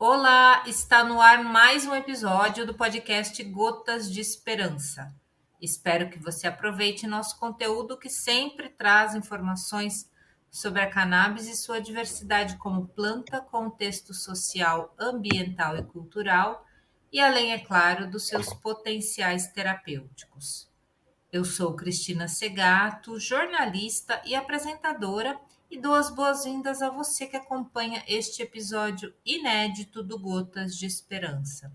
Olá, está no ar mais um episódio do podcast Gotas de Esperança. Espero que você aproveite nosso conteúdo que sempre traz informações sobre a cannabis e sua diversidade como planta, contexto social, ambiental e cultural, e além, é claro, dos seus potenciais terapêuticos. Eu sou Cristina Segato, jornalista e apresentadora, e dou as boas-vindas a você que acompanha este episódio inédito do Gotas de Esperança.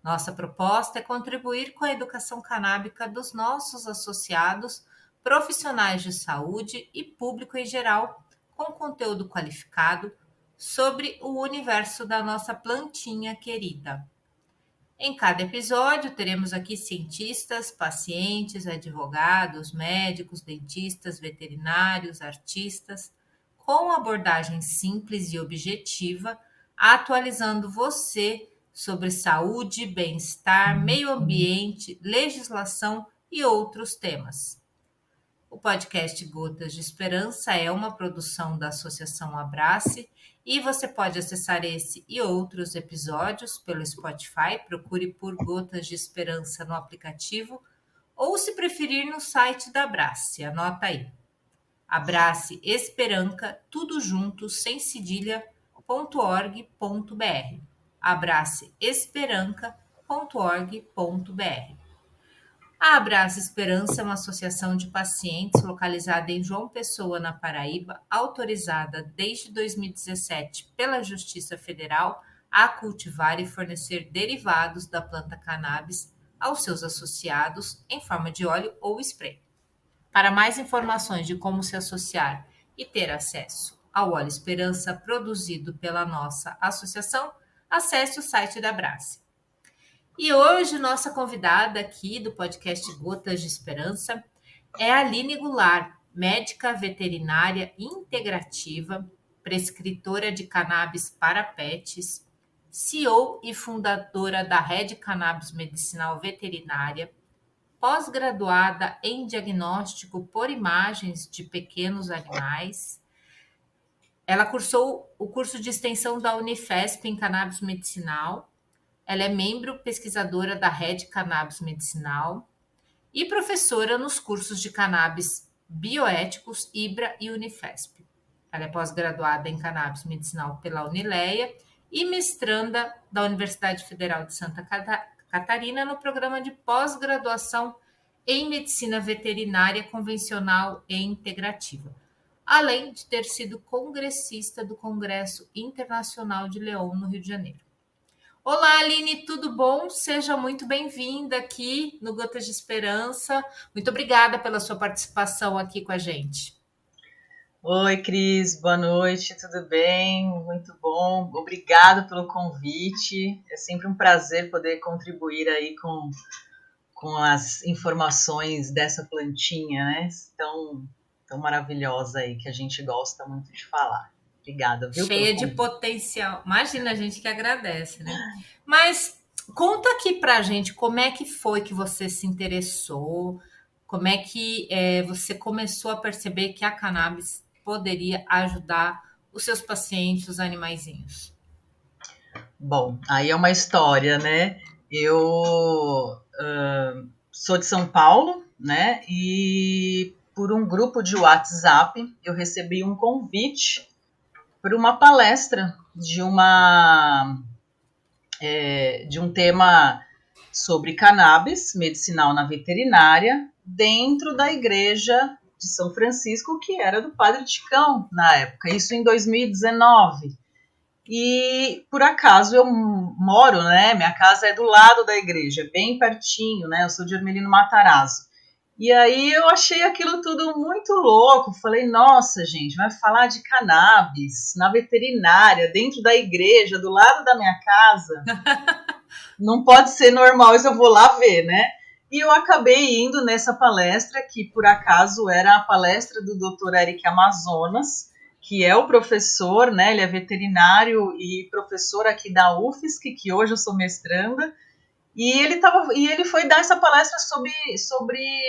Nossa proposta é contribuir com a educação canábica dos nossos associados, profissionais de saúde e público em geral, com conteúdo qualificado sobre o universo da nossa plantinha querida. Em cada episódio, teremos aqui cientistas, pacientes, advogados, médicos, dentistas, veterinários, artistas, com abordagem simples e objetiva, atualizando você sobre saúde, bem-estar, meio ambiente, legislação e outros temas. O podcast Gotas de Esperança é uma produção da Associação Abrace e você pode acessar esse e outros episódios pelo Spotify, procure por Gotas de Esperança no aplicativo ou, se preferir, no site da Abrace. Anota aí. Abrace Esperanca, tudo junto, sem cedilha.org.br. abraceesperanca.org.br. A Abraça Esperança é uma associação de pacientes localizada em João Pessoa, na Paraíba, autorizada desde 2017 pela Justiça Federal a cultivar e fornecer derivados da planta cannabis aos seus associados em forma de óleo ou spray. Para mais informações de como se associar e ter acesso ao óleo Esperança produzido pela nossa associação, acesse o site da Abrace. E hoje, nossa convidada aqui do podcast Gotas de Esperança é a Aline Goulart, médica veterinária integrativa, prescritora de cannabis para pets, CEO e fundadora da Rede Cannabis Medicinal Veterinária, pós-graduada em diagnóstico por imagens de pequenos animais. Ela cursou o curso de extensão da Unifesp em cannabis medicinal. Ela é membro pesquisadora da Rede Cannabis Medicinal e professora nos cursos de cannabis bioéticos, IBRA e Unifesp. Ela é pós-graduada em cannabis medicinal pela Unileia e mestranda da Universidade Federal de Santa Catarina no programa de pós-graduação em medicina veterinária convencional e integrativa, além de ter sido congressista do Congresso Internacional de Leão, no Rio de Janeiro. Olá, Aline, tudo bom? Seja muito bem-vinda aqui no Gotas de Esperança. Muito obrigada pela sua participação aqui com a gente. Oi, Cris, boa noite, tudo bem? Muito bom, obrigado pelo convite. É sempre um prazer poder contribuir aí com as informações dessa plantinha, né? Tão maravilhosa aí, que a gente gosta muito de falar. Obrigada, viu? Cheia de potencial. Imagina, a gente que agradece, né? Mas conta aqui pra gente como é que foi que você se interessou, como é que você começou a perceber que a cannabis poderia ajudar os seus pacientes, os animaizinhos. Bom, aí é uma história, né? Eu sou de São Paulo, né? E por um grupo de WhatsApp eu recebi um convite para uma palestra de um tema sobre cannabis medicinal na veterinária dentro da igreja de São Francisco, que era do Padre Ticão na época, isso em 2019. E por acaso eu moro, né? Minha casa é do lado da igreja, bem pertinho, né? Eu sou de Ermelino Matarazzo. E aí eu achei aquilo tudo muito louco. Falei, nossa, gente, vai falar de cannabis na veterinária, dentro da igreja, do lado da minha casa. Não pode ser normal, isso eu vou lá ver, né? E eu acabei indo nessa palestra, que por acaso era a palestra do Dr. Eric Amazonas, que é o professor, né? Ele é veterinário e professor aqui da UFSC, que hoje eu sou mestranda. E ele foi dar essa palestra sobre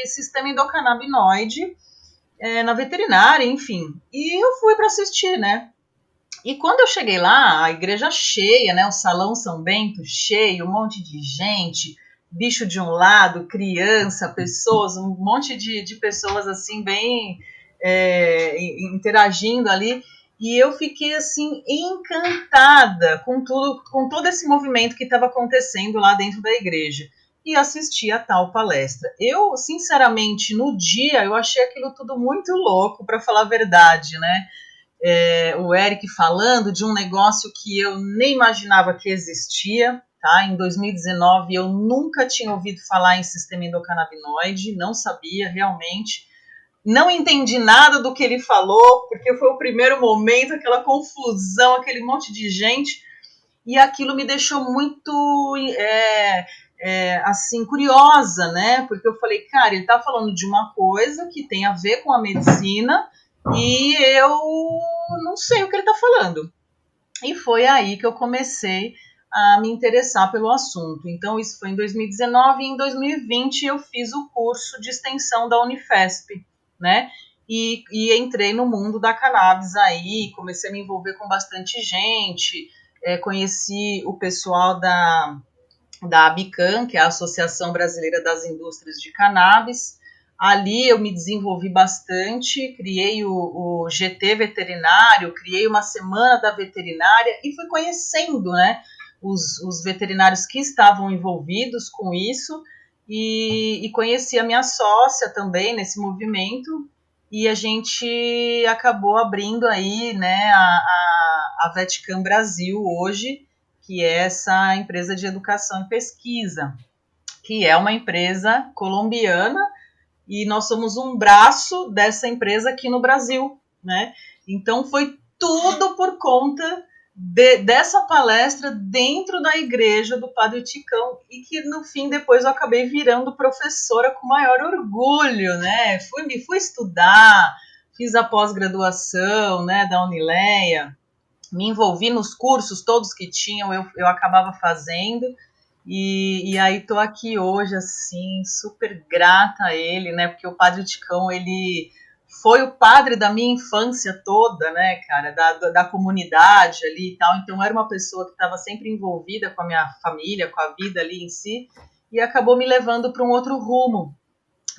sistema endocannabinoide na veterinária, enfim. E eu fui para assistir, né? E quando eu cheguei lá, a igreja cheia, né? O Salão São Bento cheio, um monte de gente, bicho de um lado, criança, pessoas, um monte de pessoas assim, bem interagindo ali. E eu fiquei assim encantada com tudo, com todo esse movimento que estava acontecendo lá dentro da igreja. E assisti a tal palestra. Eu, sinceramente, no dia, eu achei aquilo tudo muito louco, para falar a verdade, né? O Eric falando de um negócio que eu nem imaginava que existia, tá? Em 2019 eu nunca tinha ouvido falar em sistema endocannabinoide, não sabia realmente, não entendi nada do que ele falou, porque foi o primeiro momento, aquela confusão, aquele monte de gente, e aquilo me deixou muito assim, curiosa, né? Porque eu falei, cara, ele tá falando de uma coisa que tem a ver com a medicina e eu não sei o que ele tá falando. E foi aí que eu comecei a me interessar pelo assunto. Então, isso foi em 2019 e em 2020 eu fiz o curso de extensão da Unifesp, né? E entrei no mundo da cannabis aí, comecei a me envolver com bastante gente, conheci o pessoal da ABICAM, que é a Associação Brasileira das Indústrias de Cannabis. Ali eu me desenvolvi bastante, criei o GT veterinário, criei uma semana da veterinária e fui conhecendo, né, os veterinários que estavam envolvidos com isso e conheci a minha sócia também nesse movimento e a gente acabou abrindo aí, né, a Vetcam Brasil hoje, que é essa empresa de educação e pesquisa, que é uma empresa colombiana e nós somos um braço dessa empresa aqui no Brasil, né? Então foi tudo por conta dessa palestra dentro da igreja do Padre Ticão e que no fim depois eu acabei virando professora com maior orgulho, né? Fui estudar, fiz a pós-graduação, né, da Unileia, me envolvi nos cursos todos que tinham, eu acabava fazendo, e aí tô aqui hoje, assim, super grata a ele, né, porque o Padre Ticão, ele foi o padre da minha infância toda, né, cara, da comunidade ali e tal, então era uma pessoa que estava sempre envolvida com a minha família, com a vida ali em si, e acabou me levando para um outro rumo,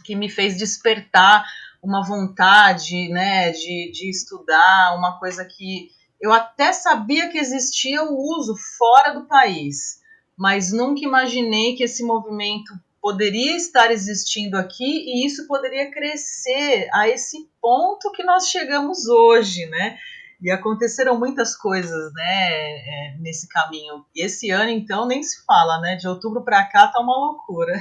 que me fez despertar uma vontade, né, de estudar, uma coisa que eu até sabia que existia o uso fora do país, mas nunca imaginei que esse movimento poderia estar existindo aqui e isso poderia crescer a esse ponto que nós chegamos hoje, né? E aconteceram muitas coisas, né, nesse caminho. E esse ano, então, nem se fala, né? De outubro para cá tá uma loucura.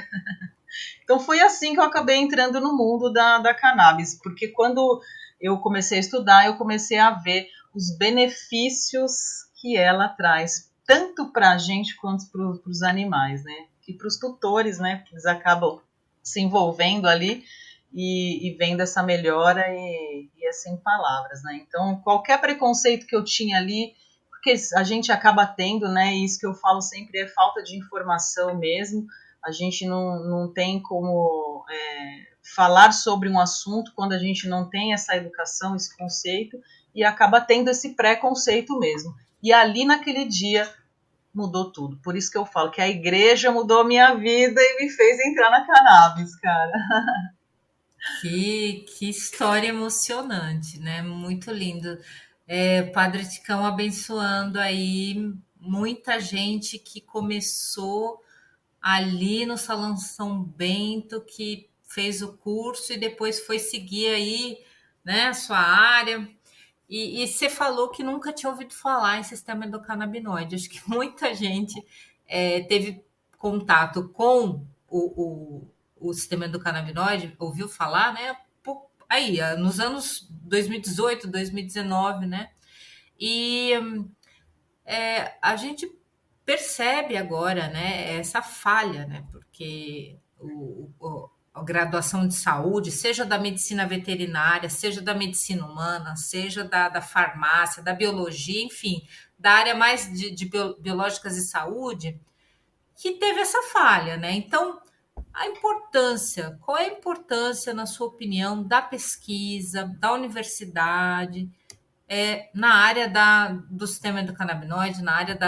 Então foi assim que eu acabei entrando no mundo da cannabis, porque quando eu comecei a estudar, eu comecei a ver os benefícios que ela traz, tanto para a gente quanto para os animais, né? E para os tutores, né? Que eles acabam se envolvendo ali e vendo essa melhora e é sem palavras, né? Então, qualquer preconceito que eu tinha ali, porque a gente acaba tendo, né? E isso que eu falo sempre é falta de informação mesmo, a gente não tem como falar sobre um assunto quando a gente não tem essa educação, esse conceito, e acaba tendo esse preconceito mesmo. E ali naquele dia mudou tudo. Por isso que eu falo que a igreja mudou a minha vida e me fez entrar na cannabis, cara. Que história emocionante, né? Muito lindo. Padre Ticão abençoando aí muita gente que começou ali no Salão São Bento, que fez o curso e depois foi seguir aí, né, a sua área. E você falou que nunca tinha ouvido falar em sistema endocannabinoide. Acho que muita gente teve contato com o sistema endocannabinoide, ouviu falar, né? Aí, nos anos 2018, 2019, né? E a gente percebe agora, né, essa falha, né? Porque a graduação de saúde, seja da medicina veterinária, seja da medicina humana, seja da farmácia, da biologia, enfim, da área mais de biológicas e saúde, que teve essa falha, né? Então, a importância, qual é a importância, na sua opinião, da pesquisa, da universidade, na área do sistema endocannabinoide, na área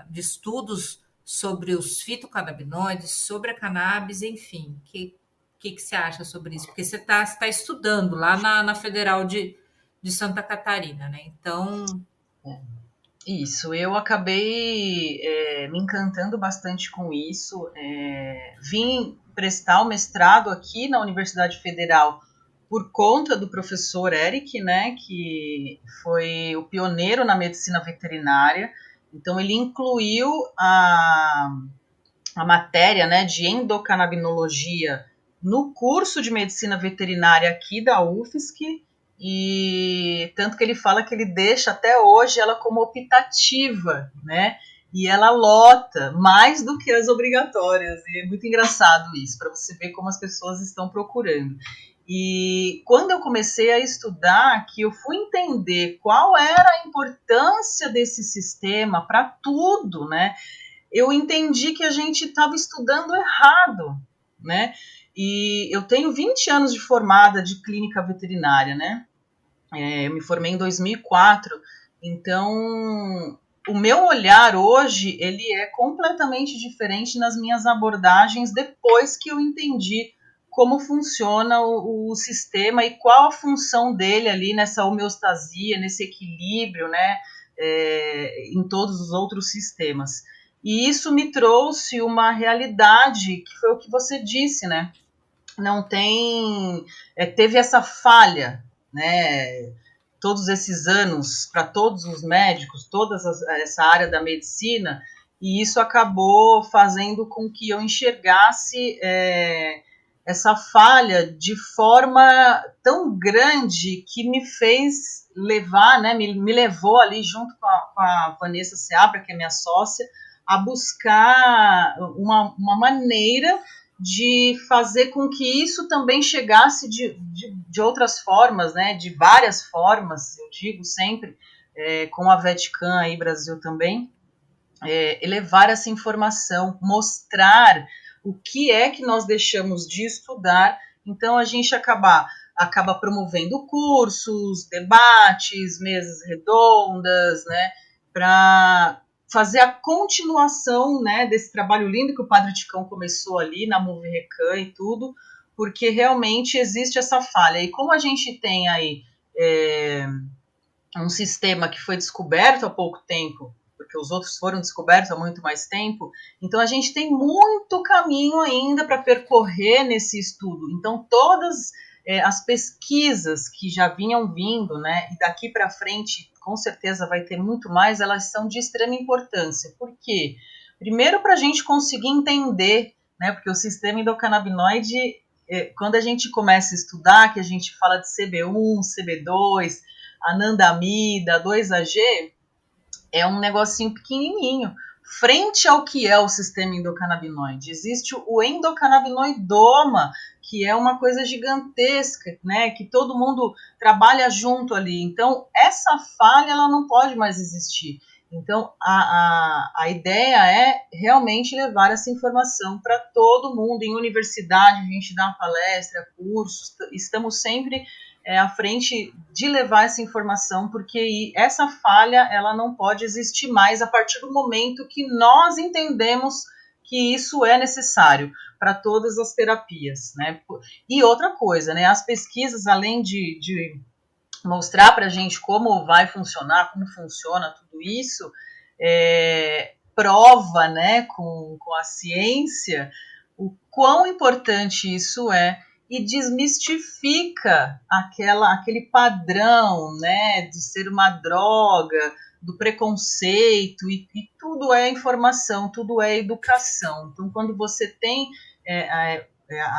de estudos sobre os fitocannabinoides, sobre a cannabis, enfim. Que você acha sobre isso? Porque você tá estudando lá na Federal de Santa Catarina, né? Então, Isso, eu acabei me encantando bastante com isso. Vim prestar o mestrado aqui na Universidade Federal por conta do professor Eric, né, que foi o pioneiro na medicina veterinária. Então, ele incluiu a matéria, né, de endocannabinologia no curso de medicina veterinária aqui da UFSC, e tanto que ele fala que ele deixa até hoje ela como optativa, né? E ela lota mais do que as obrigatórias. E é muito engraçado isso, para você ver como as pessoas estão procurando. E quando eu comecei a estudar, que eu fui entender qual era a importância desse sistema para tudo, né? Eu entendi que a gente estava estudando errado, né? E eu tenho 20 anos de formada de clínica veterinária, né? Eu me formei em 2004, então o meu olhar hoje, ele é completamente diferente nas minhas abordagens depois que eu entendi como funciona o sistema e qual a função dele ali nessa homeostasia, nesse equilíbrio, né, em todos os outros sistemas. E isso me trouxe uma realidade, que foi o que você disse, né? Não tem... teve essa falha, né? Todos esses anos, para todos os médicos, essa área da medicina, e isso acabou fazendo com que eu enxergasse essa falha de forma tão grande que me fez levar, né, me levou ali junto com a Vanessa Seabra, que é minha sócia, a buscar uma maneira de fazer com que isso também chegasse de outras formas, né, de várias formas, eu digo sempre, com a VetCan aí Brasil também, elevar essa informação, mostrar o que é que nós deixamos de estudar, então a gente acaba promovendo cursos, debates, mesas redondas, né, para fazer a continuação, né, desse trabalho lindo que o Padre Ticão começou ali na Move Recan e tudo, porque realmente existe essa falha. E como a gente tem aí um sistema que foi descoberto há pouco tempo, porque os outros foram descobertos há muito mais tempo, então a gente tem muito caminho ainda para percorrer nesse estudo. Então todas as pesquisas que já vinham vindo, né, e daqui para frente com certeza vai ter muito mais, elas são de extrema importância. Por quê? Primeiro, para a gente conseguir entender, né, porque o sistema endocannabinoide, quando a gente começa a estudar, que a gente fala de CB1, CB2, anandamida, 2AG, é um negocinho pequenininho. Frente ao que é o sistema endocannabinoide, existe o endocannabinoidoma, que é uma coisa gigantesca, né, que todo mundo trabalha junto ali. Então, essa falha ela não pode mais existir. Então, a ideia é realmente levar essa informação para todo mundo. Em universidade, a gente dá palestra, cursos, estamos sempre à frente de levar essa informação, porque essa falha ela não pode existir mais a partir do momento que nós entendemos que isso é necessário para todas as terapias, né? E outra coisa, né? As pesquisas, além de mostrar para a gente como vai funcionar, como funciona tudo isso, prova, né, com a ciência, o quão importante isso é e desmistifica aquele padrão, né, de ser uma droga, do preconceito, e tudo é informação, tudo é educação. Então, quando você tem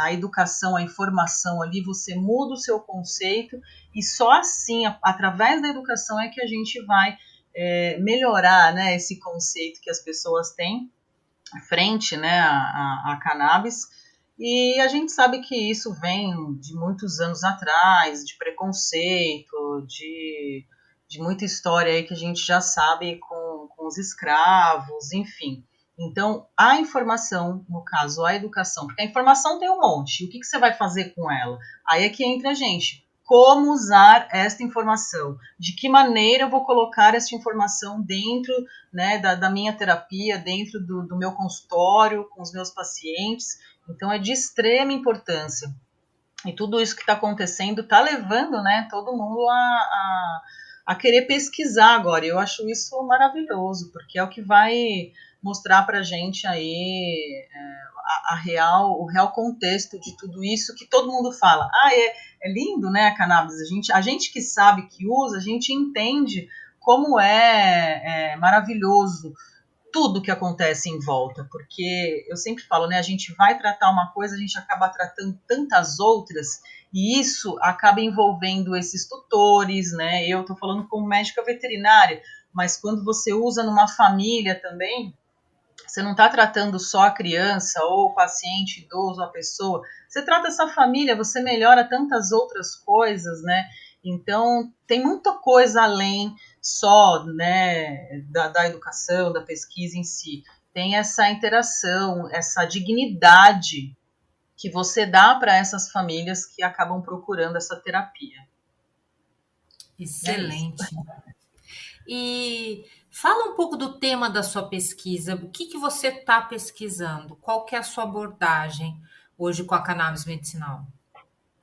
a educação, a informação ali, você muda o seu conceito, e só assim, através da educação, é que a gente vai melhorar, né, esse conceito que as pessoas têm frente, né, a cannabis. E a gente sabe que isso vem de muitos anos atrás, de preconceito, de muita história aí que a gente já sabe com os escravos, enfim. Então, a informação, no caso, a educação, porque a informação tem um monte, o que você vai fazer com ela? Aí é que entra a gente. como usar esta informação, de que maneira eu vou colocar esta informação dentro, né, da minha terapia, dentro do meu consultório, com os meus pacientes. Então, é de extrema importância. E tudo isso que está acontecendo está levando, né, todo mundo a querer pesquisar agora. Eu acho isso maravilhoso, porque é o que vai mostrar para a gente aí o real contexto de tudo isso que todo mundo fala. É lindo, né, a cannabis? A gente que sabe, que usa, a gente entende como é maravilhoso tudo que acontece em volta, porque eu sempre falo, né, a gente vai tratar uma coisa, a gente acaba tratando tantas outras, e isso acaba envolvendo esses tutores, né, eu tô falando como médica veterinária, mas quando você usa numa família também, você não está tratando só a criança ou o paciente idoso, a pessoa, você trata essa família, você melhora tantas outras coisas, né, então tem muita coisa além só, né, da educação, da pesquisa em si. Tem essa interação, essa dignidade que você dá para essas famílias que acabam procurando essa terapia. Excelente. E fala um pouco do tema da sua pesquisa. O que você está pesquisando? Qual que é a sua abordagem hoje com a cannabis medicinal?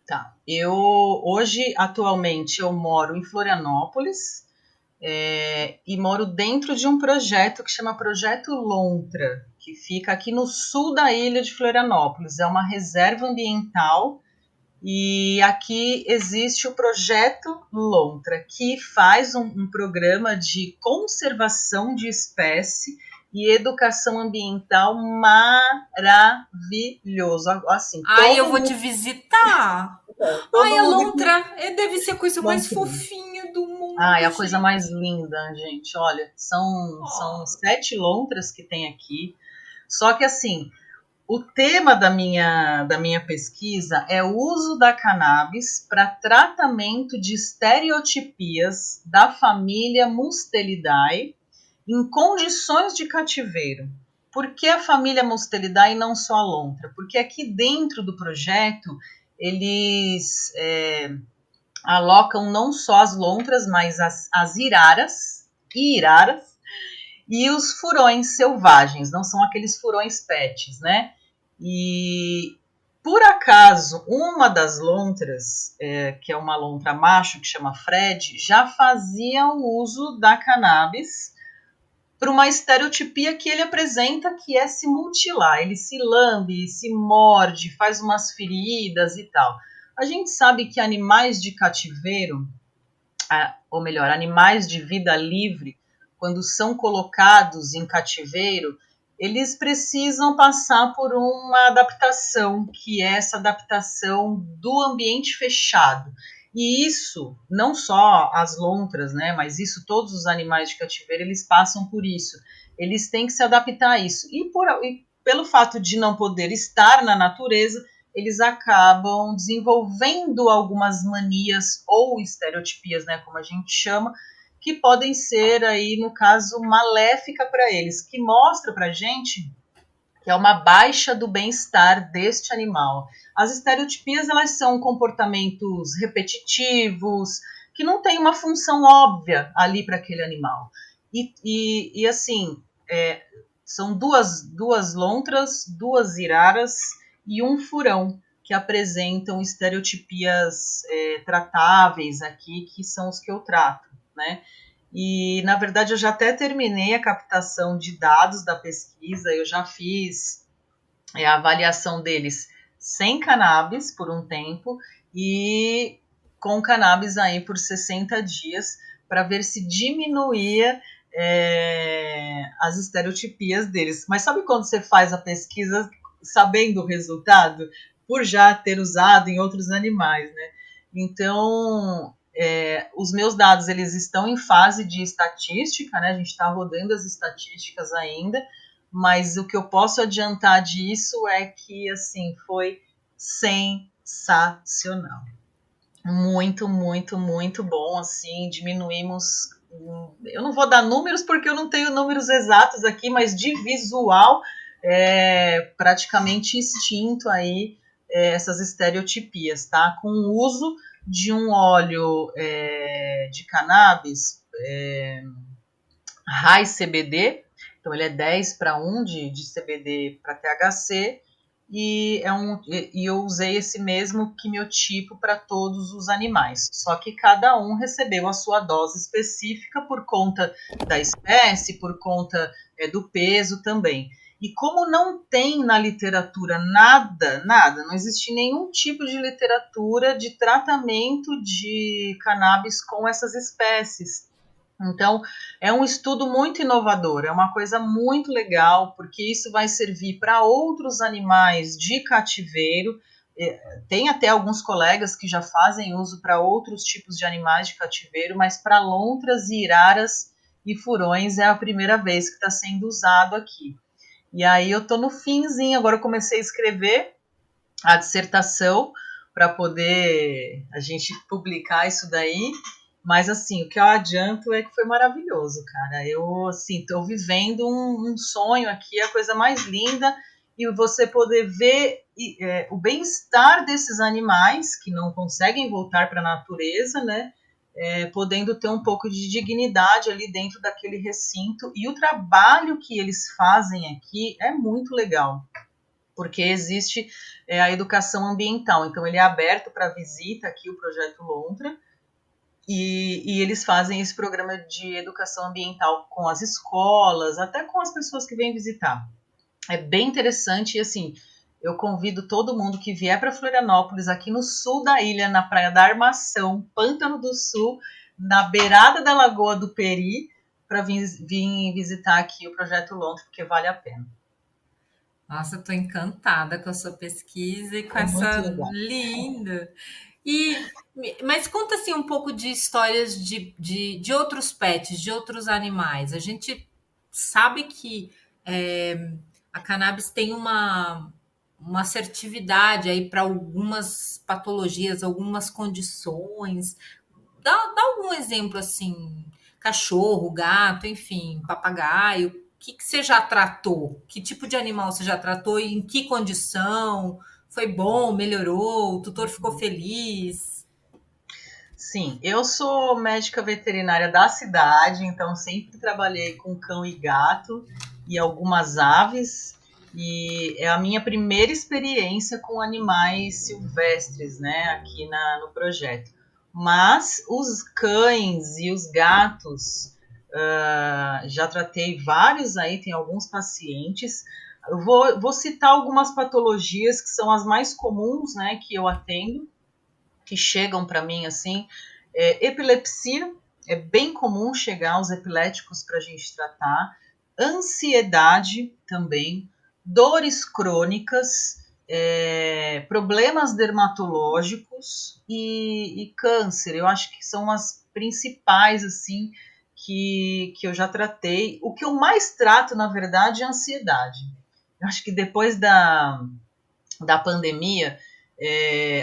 Tá. Atualmente, eu moro em Florianópolis, e moro dentro de um projeto que chama Projeto Lontra, que fica aqui no sul da ilha de Florianópolis. É uma reserva ambiental e aqui existe o Projeto Lontra, que faz um programa de conservação de espécie e educação ambiental maravilhoso. Assim, Ai, eu vou te visitar. Ai, todo a mundo que lontra deve ser a coisa mais Lontra. fofinha do mundo, É a coisa mais gente. linda, gente. Olha, são Oh. 7 lontras que tem aqui. Só que assim, o tema da minha pesquisa é o uso da cannabis para tratamento de estereotipias da família Mustelidae em condições de cativeiro. Por que a família Mustelidae e não só a lontra? Porque aqui dentro do projeto eles alocam não só as lontras, mas as iraras e os furões selvagens, não são aqueles furões pets, né? E por acaso, uma das lontras, que é uma lontra macho, que chama Fred, já fazia o uso da cannabis para uma estereotipia que ele apresenta, que é se mutilar. Ele se lambe, se morde, faz umas feridas e tal. A gente sabe que animais de cativeiro, ou melhor, animais de vida livre, quando são colocados em cativeiro, eles precisam passar por uma adaptação, que é essa adaptação do ambiente fechado. E isso, não só as lontras, né, mas isso todos os animais de cativeiro, eles passam por isso. Eles têm que se adaptar a isso. E pelo fato de não poder estar na natureza, eles acabam desenvolvendo algumas manias ou estereotipias, né, como a gente chama, que podem ser aí, no caso, maléfica para eles, que mostra para a gente que é uma baixa do bem-estar deste animal. As estereotipias, elas são comportamentos repetitivos, que não têm uma função óbvia ali para aquele animal. E assim, são duas lontras, 2 iraras e um furão, que apresentam estereotipias tratáveis aqui, que são os que eu trato, né? E, na verdade, eu já até terminei a captação de dados da pesquisa, eu já fiz a avaliação deles sem cannabis por um tempo e com cannabis aí por 60 dias, para ver se diminuía as estereotipias deles. Mas sabe quando você faz a pesquisa sabendo o resultado? Por já ter usado em outros animais, né? Então, os meus dados, eles estão em fase de estatística, né? A gente está rodando as estatísticas ainda, mas o que eu posso adiantar disso é que, assim, foi sensacional. Muito, muito, muito bom, assim, diminuímos, eu não vou dar números porque eu não tenho números exatos aqui, mas de visual, praticamente extinto aí essas estereotipias, tá? Com o uso de um óleo de cannabis, high CBD, então ele é 10:1 de CBD para THC, e eu usei esse mesmo quimiotipo para todos os animais, só que cada um recebeu a sua dose específica por conta da espécie, por conta do peso também. E como não tem na literatura nada, não existe nenhum tipo de literatura de tratamento de cannabis com essas espécies. Então, é um estudo muito inovador, é uma coisa muito legal, porque isso vai servir para outros animais de cativeiro. Tem até alguns colegas que já fazem uso para outros tipos de animais de cativeiro, mas para lontras, iraras e furões é a primeira vez que está sendo usado aqui. E aí eu estou no finzinho, agora eu comecei a escrever a dissertação para poder a gente publicar isso daí. Mas, assim, o que eu adianto é que foi maravilhoso, cara. Eu, assim, estou vivendo um sonho aqui, a coisa mais linda, e você poder ver o bem-estar desses animais que não conseguem voltar para a natureza, né? Podendo ter um pouco de dignidade ali dentro daquele recinto. E o trabalho que eles fazem aqui é muito legal, porque existe a educação ambiental. Então, ele é aberto para visita aqui, o Projeto Lontra, e eles fazem esse programa de educação ambiental com as escolas, até com as pessoas que vêm visitar. É bem interessante e, assim, eu convido todo mundo que vier para Florianópolis, aqui no sul da ilha, na Praia da Armação, Pântano do Sul, na beirada da Lagoa do Peri, para vir visitar aqui o Projeto Lontra, porque vale a pena. Nossa, eu tô encantada com a sua pesquisa e com É muito essa legal. linda. E, mas conta assim um pouco de histórias de outros pets, de outros animais. A gente sabe que a cannabis tem uma assertividade aí para algumas patologias, algumas condições. Dá algum exemplo assim, cachorro, gato, enfim, papagaio. O que você já tratou? Que tipo de animal você já tratou? E em que condição? Foi bom? Melhorou? O tutor ficou feliz? Sim, eu sou médica veterinária da cidade, então sempre trabalhei com cão e gato e algumas aves. E é a minha primeira experiência com animais silvestres, né, aqui no projeto. Mas os cães e os gatos, já tratei vários aí, tem alguns pacientes. Eu vou citar algumas patologias que são as mais comuns, né, que eu atendo, que chegam para mim assim. Epilepsia, é bem comum chegar os epiléticos para a gente tratar. Ansiedade também, dores crônicas, problemas dermatológicos e câncer. Eu acho que são as principais assim que eu já tratei. O que eu mais trato, na verdade, é a ansiedade. Eu acho que depois da pandemia,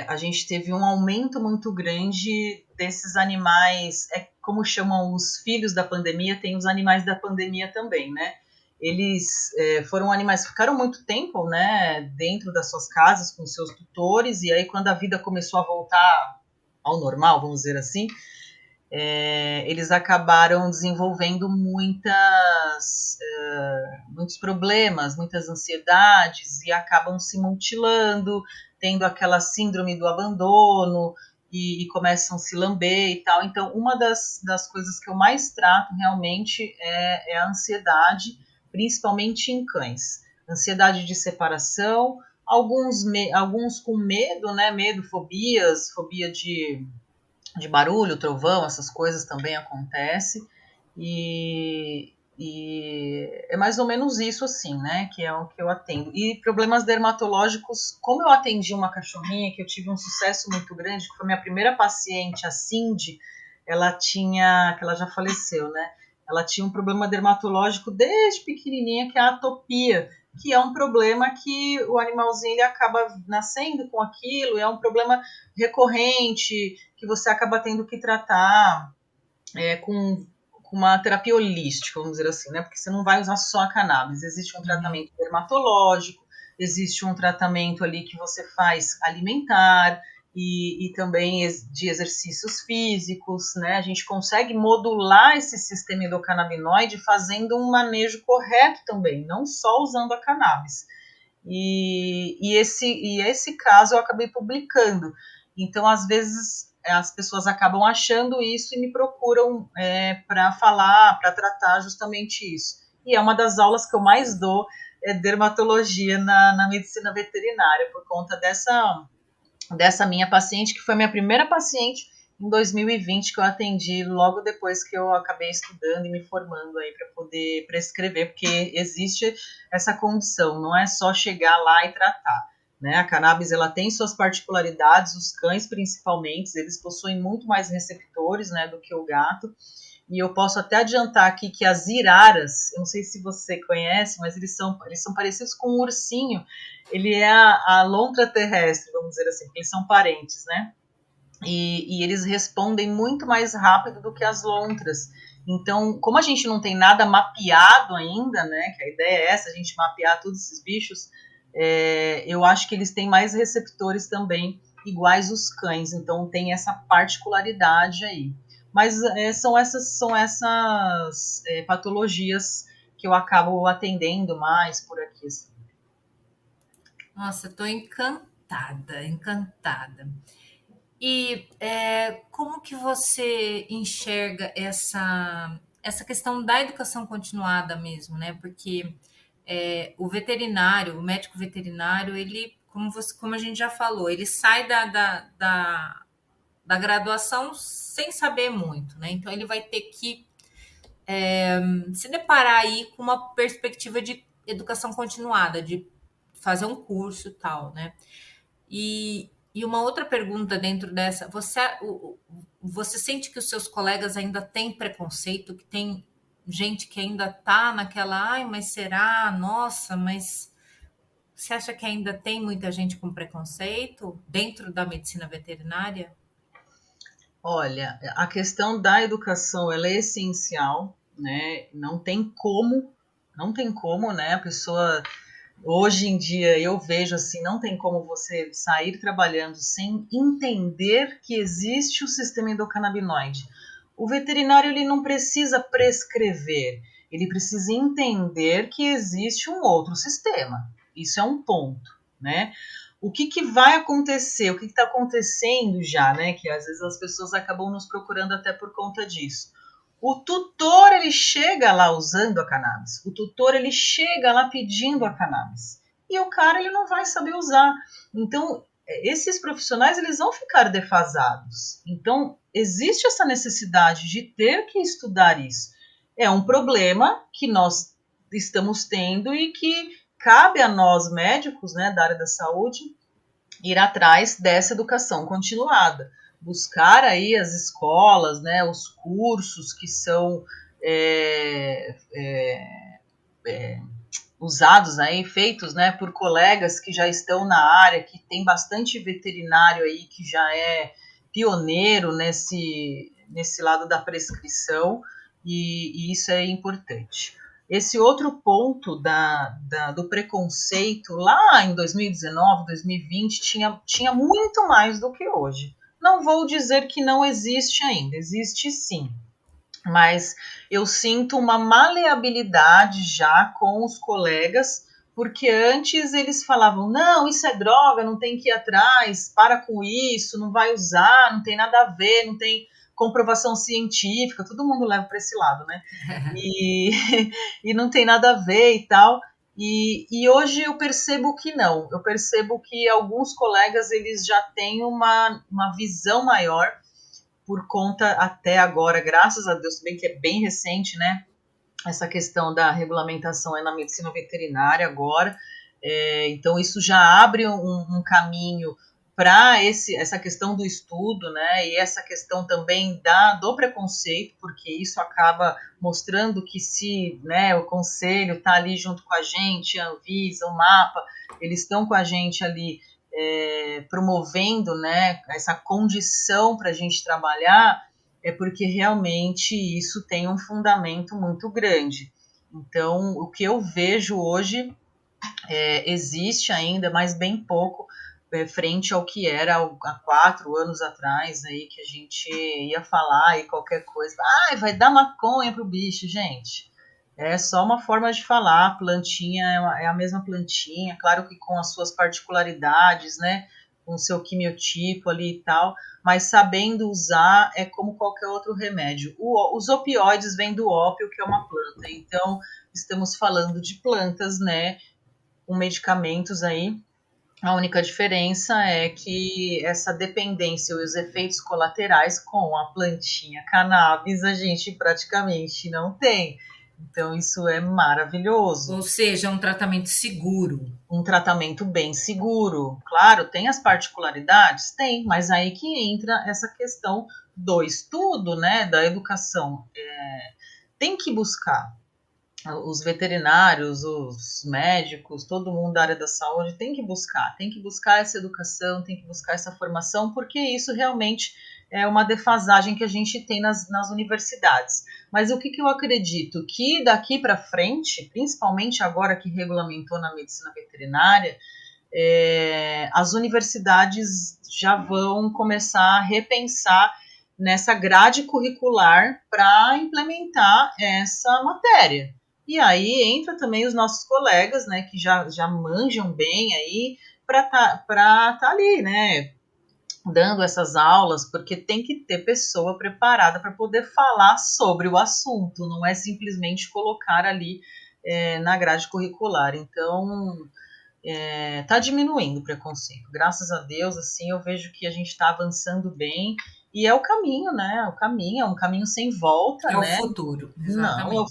a gente teve um aumento muito grande desses animais, como chamam os filhos da pandemia, tem os animais da pandemia também, né? Eles foram animais que ficaram muito tempo, né, dentro das suas casas com seus tutores, e aí quando a vida começou a voltar ao normal, vamos dizer assim, eles acabaram desenvolvendo muitos problemas, muitas ansiedades e acabam se mutilando, tendo aquela síndrome do abandono e começam a se lamber e tal. Então, uma das coisas que eu mais trato realmente é a ansiedade, principalmente em cães. Ansiedade de separação, alguns com medo, né? Medo, fobia de barulho, trovão, essas coisas também acontecem. E é mais ou menos isso, assim, né? Que é o que eu atendo. E problemas dermatológicos, como eu atendi uma cachorrinha que eu tive um sucesso muito grande, que foi minha primeira paciente, a Cindy, que ela já faleceu, né? Ela tinha um problema dermatológico desde pequenininha, que é a atopia, que é um problema que o animalzinho ele acaba nascendo com aquilo, é um problema recorrente, que você acaba tendo que tratar com uma terapia holística, vamos dizer assim, né? Porque você não vai usar só a cannabis. Existe um tratamento dermatológico, existe um tratamento ali que você faz alimentar, e também de exercícios físicos, né? A gente consegue modular esse sistema endocannabinoide fazendo um manejo correto também, não só usando a cannabis. E esse caso eu acabei publicando. Então, às vezes, as pessoas acabam achando isso e me procuram para falar, para tratar justamente isso. E é uma das aulas que eu mais dou, é dermatologia na medicina veterinária, por conta dessa minha paciente, que foi minha primeira paciente em 2020, que eu atendi logo depois que eu acabei estudando e me formando aí para poder prescrever, porque existe essa condição, não é só chegar lá e tratar, né? A cannabis, ela tem suas particularidades, os cães principalmente, eles possuem muito mais receptores, né, do que o gato, e eu posso até adiantar aqui que as iraras, eu não sei se você conhece, mas eles são parecidos com um ursinho, ele é a lontra terrestre, vamos dizer assim, porque eles são parentes, né? E eles respondem muito mais rápido do que as lontras. Então, como a gente não tem nada mapeado ainda, né, que a ideia é essa, a gente mapear todos esses bichos, eu acho que eles têm mais receptores também, iguais os cães, então tem essa particularidade aí. Mas são essas patologias que eu acabo atendendo mais por aqui. Assim. Nossa, estou encantada, encantada. E como que você enxerga essa questão da educação continuada mesmo, né? Porque o veterinário, o médico veterinário, ele, como a gente já falou, ele sai da graduação sem saber muito, né? Então ele vai ter que se deparar aí com uma perspectiva de educação continuada, de fazer um curso e tal, né? E uma outra pergunta dentro dessa, você sente que os seus colegas ainda têm preconceito, que tem gente que ainda tá naquela, ai, mas será? Nossa, mas você acha que ainda tem muita gente com preconceito dentro da medicina veterinária? Olha, a questão da educação, ela é essencial, né? Não tem como, né? A pessoa hoje em dia eu vejo assim, não tem como você sair trabalhando sem entender que existe o sistema endocannabinoide. O veterinário ele não precisa prescrever, ele precisa entender que existe um outro sistema. Isso é um ponto, né? O que vai acontecer, o que está acontecendo já, né? Que às vezes as pessoas acabam nos procurando até por conta disso. O tutor, ele chega lá usando a cannabis. O tutor, ele chega lá pedindo a cannabis. E o cara, ele não vai saber usar. Então, esses profissionais, eles vão ficar defasados. Então, existe essa necessidade de ter que estudar isso. É um problema que nós estamos tendo e que cabe a nós, médicos, né, da área da saúde, ir atrás dessa educação continuada, buscar aí as escolas, né, os cursos que são usados aí, feitos, né, por colegas que já estão na área, que tem bastante veterinário aí que já é pioneiro nesse lado da prescrição, e isso é importante. Esse outro ponto do preconceito, lá em 2019, 2020, tinha muito mais do que hoje. Não vou dizer que não existe ainda, existe sim, mas eu sinto uma maleabilidade já com os colegas, porque antes eles falavam, não, isso é droga, não tem que ir atrás, para com isso, não vai usar, não tem nada a ver, não tem comprovação científica, todo mundo leva para esse lado, né? E, e não tem nada a ver e tal. E hoje eu percebo que não, eu percebo que alguns colegas eles já têm uma visão maior por conta até agora, graças a Deus, bem que é bem recente, né? Essa questão da regulamentação é na medicina veterinária agora, então isso já abre um caminho para essa questão do estudo, né, e essa questão também do preconceito, porque isso acaba mostrando que se, né, o conselho está ali junto com a gente, a Anvisa, o MAPA, eles estão com a gente ali promovendo, né, essa condição para a gente trabalhar, é porque realmente isso tem um fundamento muito grande. Então, o que eu vejo hoje existe ainda, mas bem pouco, frente ao que era há 4 anos atrás, aí, que a gente ia falar e qualquer coisa, vai dar maconha pro bicho, gente. É só uma forma de falar, plantinha é a mesma plantinha, claro que com as suas particularidades, né, com o seu quimiotipo ali e tal, mas sabendo usar é como qualquer outro remédio. Os opioides vêm do ópio, que é uma planta, então estamos falando de plantas, né, com medicamentos aí. A única diferença é que essa dependência e os efeitos colaterais com a plantinha cannabis a gente praticamente não tem. Então isso é maravilhoso. Ou seja, um tratamento seguro. Um tratamento bem seguro. Claro, tem as particularidades? Tem, mas aí que entra essa questão do estudo, né, da educação. Tem que buscar. Os veterinários, os médicos, todo mundo da área da saúde tem que buscar essa educação, tem que buscar essa formação, porque isso realmente é uma defasagem que a gente tem nas universidades. Mas o que eu acredito? Que daqui para frente, principalmente agora que regulamentou na medicina veterinária, as universidades já vão começar a repensar nessa grade curricular para implementar essa matéria. E aí entra também os nossos colegas, né, que já manjam bem aí para tá ali, né, dando essas aulas, porque tem que ter pessoa preparada para poder falar sobre o assunto, não é simplesmente colocar ali na grade curricular. Então, tá diminuindo o preconceito. Graças a Deus, assim, eu vejo que a gente está avançando bem. E é o caminho, né? O caminho é um caminho sem volta, né? né? É o futuro, exatamente. Não,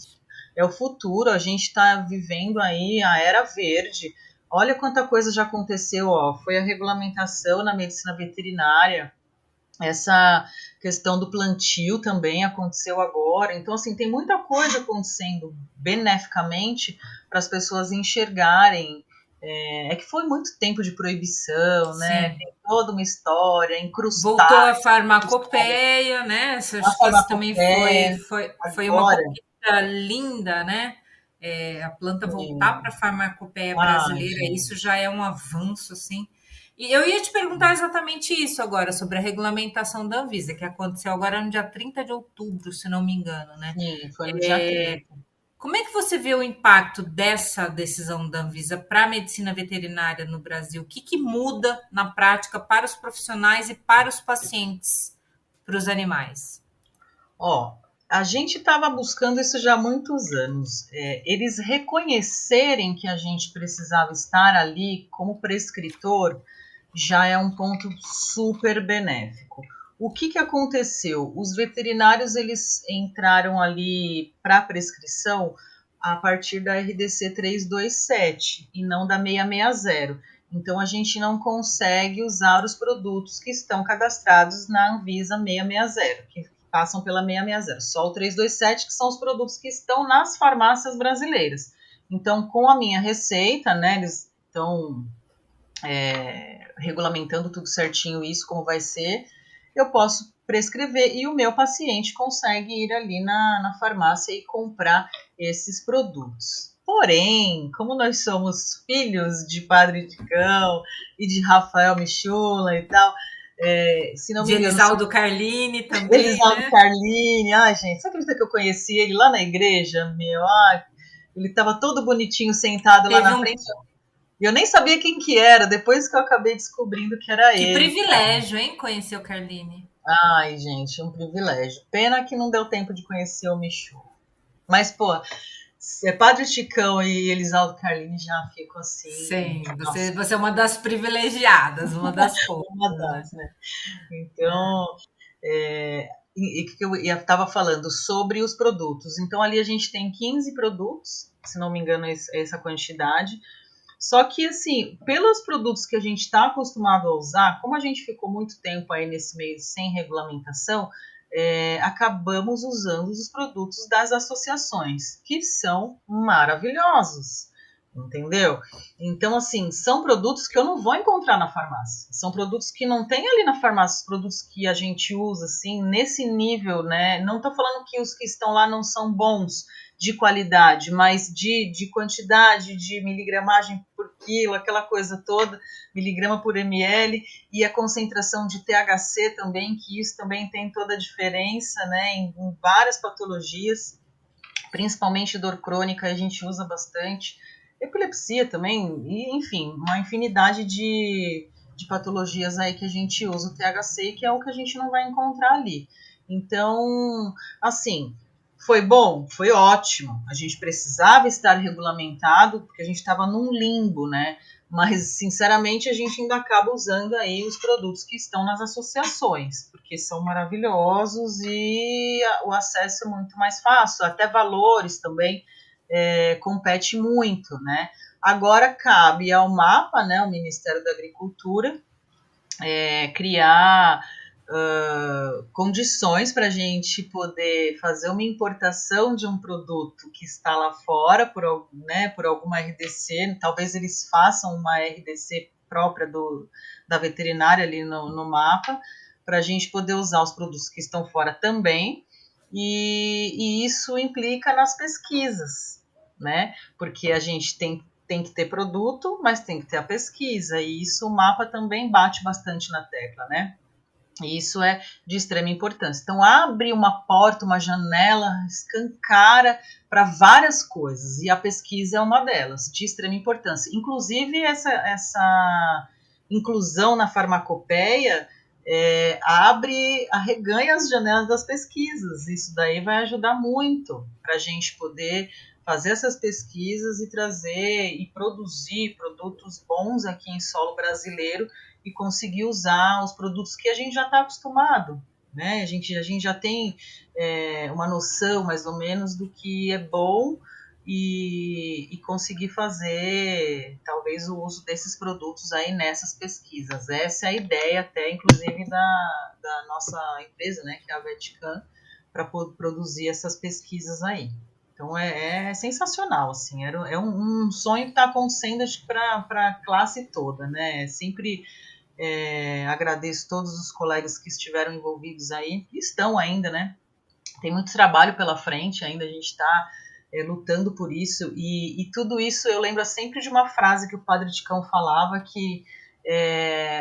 é o futuro. A gente está vivendo aí a era verde. Olha quanta coisa já aconteceu, ó. Foi a regulamentação na medicina veterinária. Essa questão do plantio também aconteceu agora. Então, assim, tem muita coisa acontecendo beneficamente para as pessoas enxergarem. É que foi muito tempo de proibição, né? Sim. Tem toda uma história incrustada. Voltou a farmacopeia, né? Acho que isso também foi uma agora. conquista linda, né? A planta voltar para a farmacopeia brasileira, Gente. isso já é um avanço, assim. E eu ia te perguntar exatamente isso agora, sobre a regulamentação da Anvisa, que aconteceu agora no dia 30 de outubro, se não me engano, né? Sim, foi no dia 30. Como é que você vê o impacto dessa decisão da Anvisa para a medicina veterinária no Brasil? O que muda na prática para os profissionais e para os pacientes, para os animais? Ó, a gente estava buscando isso já há muitos anos. Eles reconhecerem que a gente precisava estar ali como prescritor já é um ponto super benéfico. O que aconteceu? Os veterinários eles entraram ali para prescrição a partir da RDC 327 e não da 660. Então a gente não consegue usar os produtos que estão cadastrados na Anvisa 660, que passam pela 660. Só o 327 que são os produtos que estão nas farmácias brasileiras. Então, com a minha receita, né, eles estão regulamentando tudo certinho isso, como vai ser, eu posso prescrever e o meu paciente consegue ir ali na farmácia e comprar esses produtos. Porém, como nós somos filhos de Padre Ticão e de Rafael Michula e tal, se não me engano... Elisaldo Carlini também, Elisaldo Carlini, ai gente, você acredita que eu conheci ele lá na igreja, meu? Ele estava todo bonitinho sentado lá na frente... E eu nem sabia quem que era, depois que eu acabei descobrindo que era ele. Que privilégio, hein, conhecer o Carlini. Ai, gente, um privilégio. Pena que não deu tempo de conhecer o Michu. Mas, pô, Padre Chicão e Elisaldo Carlini já ficam assim... Sim, você é uma das privilegiadas, uma das poucas. Uma das, né? Então, que eu estava falando sobre os produtos. Então, ali a gente tem 15 produtos, se não me engano, essa quantidade. Só que, assim, pelos produtos que a gente está acostumado a usar, como a gente ficou muito tempo aí nesse meio sem regulamentação, acabamos usando os produtos das associações, que são maravilhosos, entendeu? Então, assim, são produtos que eu não vou encontrar na farmácia. São produtos que não tem ali na farmácia, os produtos que a gente usa, assim, nesse nível, né? Não estou falando que os que estão lá não são bons, de qualidade, mas de quantidade, de miligramagem, quilo, aquela coisa toda, miligrama por ml, e a concentração de THC também, que isso também tem toda a diferença, né, em várias patologias, principalmente dor crônica, a gente usa bastante, epilepsia também, e, enfim, uma infinidade de patologias aí que a gente usa o THC, que é o que a gente não vai encontrar ali. Então, assim, foi bom, foi ótimo. A gente precisava estar regulamentado, porque a gente estava num limbo, né? Mas, sinceramente, a gente ainda acaba usando aí os produtos que estão nas associações, porque são maravilhosos e o acesso é muito mais fácil, até valores também compete muito, né? Agora cabe ao MAPA, né, o Ministério da Agricultura, criar condições para a gente poder fazer uma importação de um produto que está lá fora por alguma RDC, talvez eles façam uma RDC própria da veterinária ali no MAPA, para a gente poder usar os produtos que estão fora também, e isso implica nas pesquisas, né? Porque a gente tem que ter produto, mas tem que ter a pesquisa, e isso o MAPA também bate bastante na tecla, né? E isso é de extrema importância. Então, abre uma porta, uma janela, escancara para várias coisas, e a pesquisa é uma delas, de extrema importância. Inclusive, essa inclusão na farmacopeia arreganha as janelas das pesquisas. Isso daí vai ajudar muito para a gente poder fazer essas pesquisas e trazer e produzir produtos bons aqui em solo brasileiro e conseguir usar os produtos que a gente já está acostumado, né? A gente já tem uma noção mais ou menos do que é bom e conseguir fazer talvez o uso desses produtos aí nessas pesquisas. Essa é a ideia até inclusive da nossa empresa, né, que é a Vetcan, para produzir essas pesquisas aí. Então é sensacional, assim, é um sonho que está acontecendo para a classe toda, né? Sempre agradeço todos os colegas que estiveram envolvidos aí, que estão ainda, né? Tem muito trabalho pela frente ainda, a gente está lutando por isso, e tudo isso eu lembro sempre de uma frase que o Padre Ticão falava, que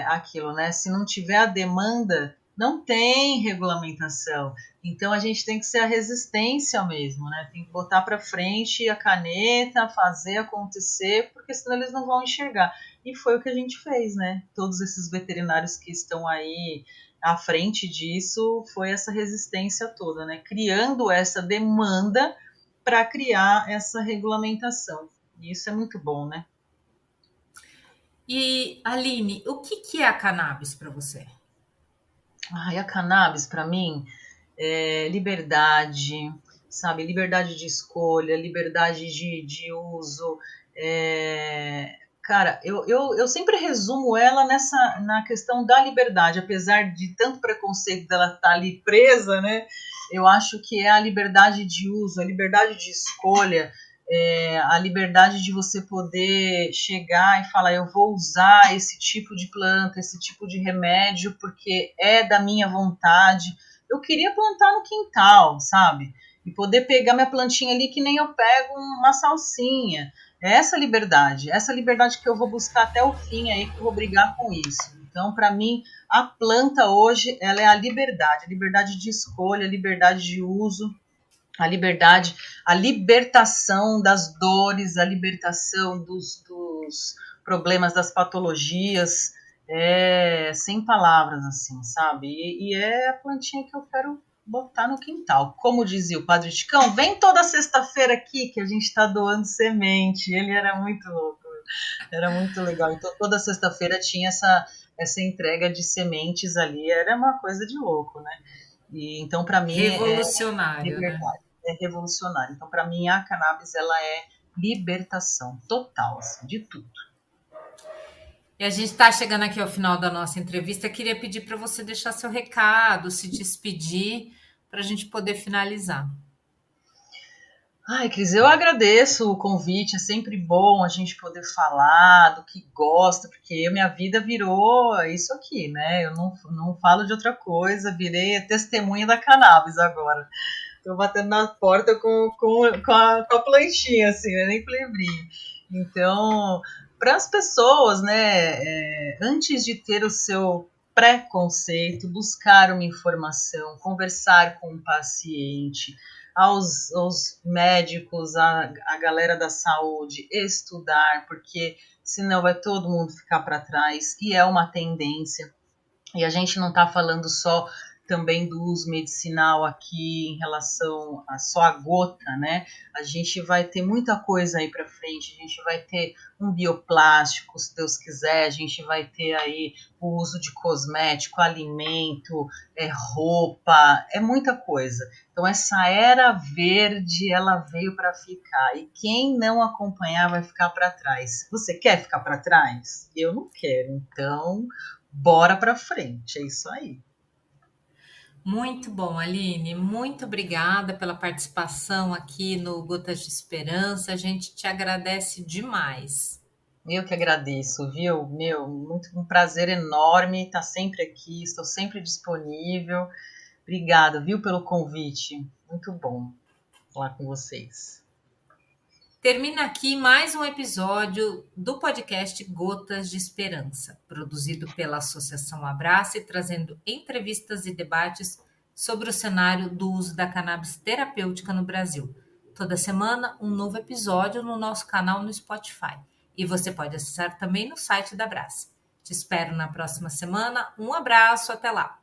aquilo, né? Se não tiver a demanda, não tem regulamentação. Então a gente tem que ser a resistência mesmo, né? Tem que botar para frente a caneta, fazer acontecer, porque senão eles não vão enxergar. E foi o que a gente fez, né? Todos esses veterinários que estão aí à frente disso, foi essa resistência toda, né? Criando essa demanda para criar essa regulamentação. E isso é muito bom, né? E, Aline, o que é a cannabis para você? A cannabis, para mim, é liberdade, sabe? Liberdade de escolha, liberdade de uso. Cara, eu sempre resumo ela na questão da liberdade, apesar de tanto preconceito dela estar ali presa, né? Eu acho que é a liberdade de uso, a liberdade de escolha, a liberdade de você poder chegar e falar, eu vou usar esse tipo de planta, esse tipo de remédio, porque é da minha vontade. Eu queria plantar no quintal, sabe? E poder pegar minha plantinha ali que nem eu pego uma salsinha. É essa liberdade que eu vou buscar até o fim aí, que eu vou brigar com isso. Então, para mim, a planta hoje, ela é a liberdade de escolha, a liberdade de uso, a liberdade, a libertação das dores, a libertação dos problemas, das patologias, sem palavras, assim, sabe? E é a plantinha que eu quero botar no quintal. Como dizia o Padre Ticão, vem toda sexta-feira aqui que a gente está doando semente. Ele era muito louco, era muito legal. Então toda sexta-feira tinha essa entrega de sementes ali, era uma coisa de louco, né? E então para mim Revolucionário, né? é revolucionário. Então para mim a cannabis ela é libertação total, assim, de tudo. E a gente está chegando aqui ao final da nossa entrevista. Queria pedir para você deixar seu recado, se despedir, para a gente poder finalizar. Ai, Cris, eu agradeço o convite, é sempre bom a gente poder falar do que gosta, porque minha vida virou isso aqui, né? Eu não falo de outra coisa, virei testemunha da cannabis agora. Estou batendo na porta com a plantinha, assim, né? Nem plebrinho. Então, para as pessoas, né, antes de ter o seu preconceito, buscar uma informação, conversar com o paciente, aos médicos, a galera da saúde, estudar, porque senão vai todo mundo ficar para trás, e é uma tendência. E a gente não está falando só também do uso medicinal aqui em relação a só a gota, né? A gente vai ter muita coisa aí para frente, a gente vai ter um bioplástico, se Deus quiser, a gente vai ter aí o uso de cosmético, alimento, roupa, é muita coisa. Então essa era verde, ela veio para ficar, e quem não acompanhar vai ficar para trás. Você quer ficar para trás? Eu não quero, então bora para frente, é isso aí. Muito bom, Aline. Muito obrigada pela participação aqui no Gotas de Esperança. A gente te agradece demais. Eu que agradeço, viu? Meu, muito um prazer enorme estar sempre aqui, estou sempre disponível. Obrigada, viu, pelo convite. Muito bom falar com vocês. Termina aqui mais um episódio do podcast Gotas de Esperança, produzido pela Associação Abraça e trazendo entrevistas e debates sobre o cenário do uso da cannabis terapêutica no Brasil. Toda semana, um novo episódio no nosso canal no Spotify. E você pode acessar também no site da Abraça. Te espero na próxima semana. Um abraço, até lá!